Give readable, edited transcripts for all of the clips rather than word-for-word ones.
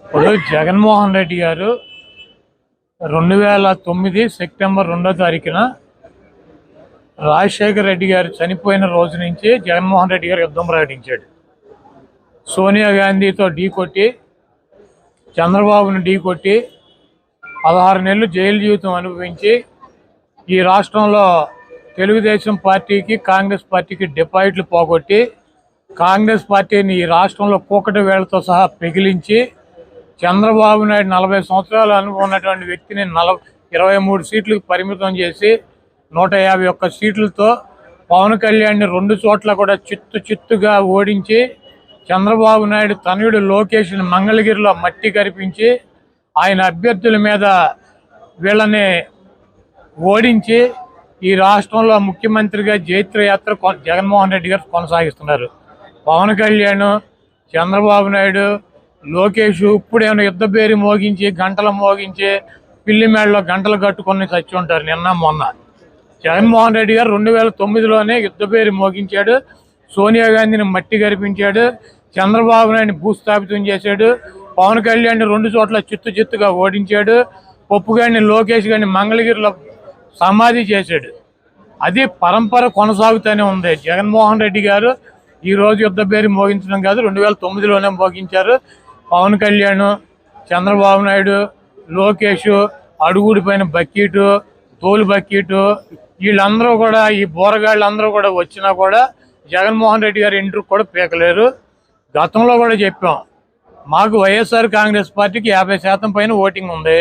ఇప్పుడు జగన్మోహన్ రెడ్డి గారు 2009 సెప్టెంబర్ 2వ తారీఖున రాజశేఖర రెడ్డి గారు చనిపోయిన రోజు నుంచి జగన్మోహన్ రెడ్డి గారు యుద్ధం ప్రకటించాడు. సోనియా గాంధీతో ఢీకొట్టి, చంద్రబాబును ఢీకొట్టి 16 నెలలు జైలు జీవితం అనుభవించి ఈ రాష్ట్రంలో తెలుగుదేశం పార్టీకి, కాంగ్రెస్ పార్టీకి డిపాజిట్లు పోగొట్టి, కాంగ్రెస్ పార్టీని ఈ రాష్ట్రంలో కూకటి వేళ్లతో సహా పెగిలించి, చంద్రబాబు నాయుడు 40 సంవత్సరాలు అనుభవం ఉన్నటువంటి వ్యక్తిని 23 సీట్లకు పరిమితం చేసి 151 సీట్లతో పవన్ కళ్యాణ్ని 2 చోట్ల కూడా చిత్తుగా ఓడించి, చంద్రబాబు నాయుడు తనయుడు లోకేష్ని మంగళగిరిలో మట్టి కరిపించి ఆయన అభ్యర్థుల మీద వీళ్ళని ఓడించి ఈ రాష్ట్రంలో ముఖ్యమంత్రిగా జైత్రయాత్ర జగన్మోహన్ రెడ్డి గారు కొనసాగిస్తున్నారు. పవన్ కళ్యాణ్, చంద్రబాబు నాయుడు, లోకేష్ ఇప్పుడేమైనా యుద్ధ పేరు మోగించి, గంటలు మోగించి, పిల్లి మేడలో గంటలు కట్టుకొని చచ్చి ఉంటారు నిన్న మొన్న. జగన్మోహన్ రెడ్డి గారు 2009లోనే యుద్ధ పేరు మోగించాడు, సోనియా గాంధీని మట్టి కరిపించాడు, చంద్రబాబు నాయుడిని భూస్థాపితం చేశాడు, పవన్ కళ్యాణ్ 2 చోట్ల చిత్తుగా ఓడించాడు, పప్పు గారిని, లోకేష్ గారిని మంగళగిరిలో సమాధి చేశాడు. అది పరంపర కొనసాగుతూనే ఉంది. జగన్మోహన్ రెడ్డి గారు ఈరోజు యుద్ధ పేరు మోగించడం కాదు, 2009లోనే మోగించారు. పవన్ కళ్యాణ్, చంద్రబాబు నాయుడు, లోకేష్, అడుగుడిపోయిన బక్కీటు, తోలు బక్కీటు, వీళ్ళందరూ కూడా, ఈ బోరగాళ్ళందరూ కూడా వచ్చినా కూడా జగన్మోహన్ రెడ్డి గారు ఇంటికి కూడా పీకలేరు. గతంలో కూడా చెప్పాం, మాకు వైఎస్ఆర్ కాంగ్రెస్ పార్టీకి 50% పైన ఓటింగ్ ఉంది.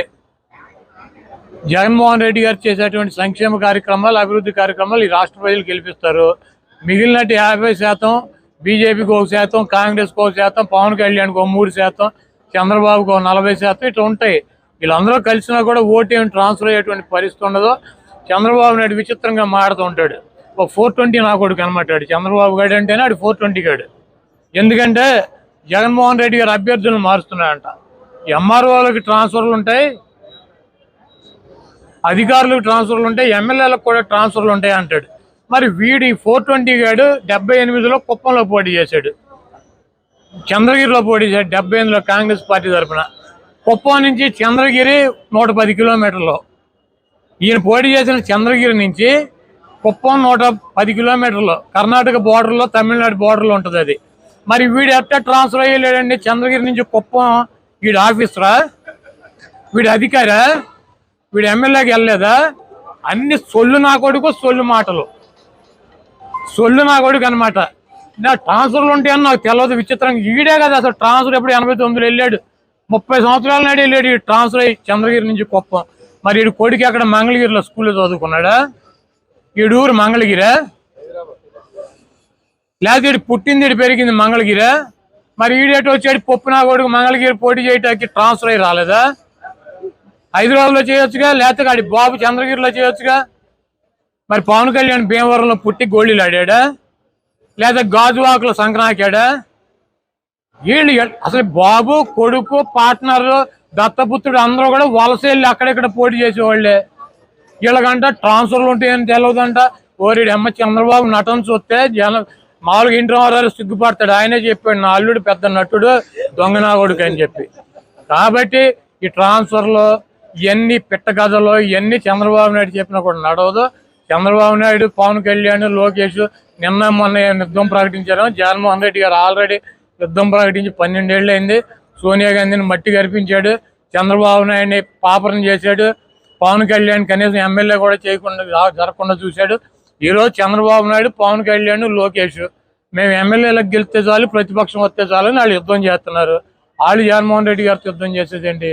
జగన్మోహన్ రెడ్డి గారు చేసేటువంటి సంక్షేమ కార్యక్రమాలు, అభివృద్ధి కార్యక్రమాలు ఈ రాష్ట్ర ప్రజలు గెలిపిస్తారు. మిగిలినట్టు 50% బీజేపీకి 1%, కాంగ్రెస్కి 1%, పవన్ కళ్యాణ్కి 3%, చంద్రబాబుకి 40% ఇట్లా ఉంటాయి. వీళ్ళందరూ కలిసినా కూడా ఓటు ఏమి ట్రాన్స్ఫర్ అయ్యేటువంటి పరిస్థితి ఉండదు. చంద్రబాబు నాయుడు విచిత్రంగా మాడుతూ ఉంటాడు. ఒక 420 నా కొడుకు అనమాటాడు చంద్రబాబు గారు అంటేనే ఆడు 420 గాడు. ఎందుకంటే జగన్మోహన్ రెడ్డి గారు అభ్యర్థులను మారుస్తున్నాడంట. ఎంఆర్ఓలకు ట్రాన్స్ఫర్లు ఉంటాయి, అధికారులకు ట్రాన్స్ఫర్లు ఉంటాయి, ఎమ్మెల్యేలకు కూడా ట్రాన్స్ఫర్లు ఉంటాయి అంటాడు. మరి వీడి 420 గాడు 78లో కుప్పంలో పోటీ చేశాడు, చంద్రగిరిలో పోటీ చేశాడు 78లో కాంగ్రెస్ పార్టీ తరఫున. కుప్పం నుంచి చంద్రగిరి 110 కిలోమీటర్లు. ఈయన పోటీ చేసిన చంద్రగిరి నుంచి కుప్పం 110 కిలోమీటర్లు, కర్ణాటక బోర్డర్లో, తమిళనాడు బోర్డర్లో ఉంటుంది అది. మరి వీడు ఎట్లా ట్రాన్స్ఫర్ అయ్యలేడండి చంద్రగిరి నుంచి కుప్పం? వీడు ఆఫీసరా, వీడు అధికారా, వీడు ఎమ్మెల్యేకి వెళ్ళలేదా? అన్ని సొల్లు నా కొడుకు, సొల్లు మాటలు, సొల్లు నా కొడుకు అనమాట. నా ట్రాన్స్ఫర్లు ఉంటాయని నాకు తెలియదు. విచిత్రంగా ఈడే కదా అసలు ట్రాన్స్ఫర్ ఎప్పుడు 89లో వెళ్ళాడు, 30 సంవత్సరాల నాడు వెళ్ళాడు ఈ ట్రాన్స్ఫర్ అయ్యి చంద్రగిరి నుంచి కుప్పం. మరి వీడు కొడుకు అక్కడ మంగళగిరిలో స్కూల్లో చదువుకున్నాడా? వీడు ఊరు మంగళగిరా, లేకపోతే వీడు పుట్టింది, వీడు పెరిగింది మంగళగిరా? మరి ఈడేటో వచ్చాడు పప్పు నా కొడుకు మంగళగిరి పోటీ చేయటానికి ట్రాన్స్ఫర్ అయ్యి రాలేదా? హైదరాబాద్లో చేయొచ్చుగా, లేకపోతే ఆడి బాబు చంద్రగిరిలో చేయొచ్చుగా. మరి పవన్ కళ్యాణ్ భీమవరంలో పుట్టి గోళీలు ఆడాడా, లేదా గాజువాకలో సంక్రాంతాడా? వీళ్ళు అసలు బాబు, కొడుకు, పార్ట్నర్, దత్తపుత్రుడు అందరూ కూడా వలస వెళ్ళి అక్కడెక్కడ పోటీ చేసేవాళ్ళే. వీళ్ళకంట ట్రాన్స్ఫర్లు ఉంటాయని తెలియదంట. ఓరిడి అమ్మ చంద్రబాబు నటన చూస్తే మామూలుగా ఇంటి వారాలు సిగ్గుపడతాడు. ఆయనే చెప్పాడు, నా అల్లుడు పెద్ద నటుడు, దొంగ నా కొడుకు అని చెప్పి. కాబట్టి ఈ ట్రాన్స్ఫర్లు ఇవన్నీ పిట్ట కథలు, ఇవన్నీ చంద్రబాబు నాయుడు చెప్పినా కూడా నడవదు. చంద్రబాబు నాయుడు, పవన్ కళ్యాణ్, లోకేష్ నిన్న మొన్న యుద్ధం ప్రకటించారు. జగన్మోహన్ రెడ్డి గారు ఆల్రెడీ యుద్ధం ప్రకటించి 12 ఏళ్ళు అయింది. సోనియా గాంధీని మట్టి కరిపించాడు, చంద్రబాబు నాయుడిని పాపరం చేశాడు, పవన్ కళ్యాణ్ కనీసం ఎమ్మెల్యే కూడా చేయకుండా జరగకుండా చూశాడు. ఈరోజు చంద్రబాబు నాయుడు, పవన్ కళ్యాణ్, లోకేష్ మేము ఎమ్మెల్యేలకు గెలిస్తే చాలు, ప్రతిపక్షం వస్తే చాలు అని వాళ్ళు యుద్ధం చేస్తున్నారు. వాళ్ళు జగన్మోహన్ రెడ్డి గారితో యుద్ధం చేసేదేంటి?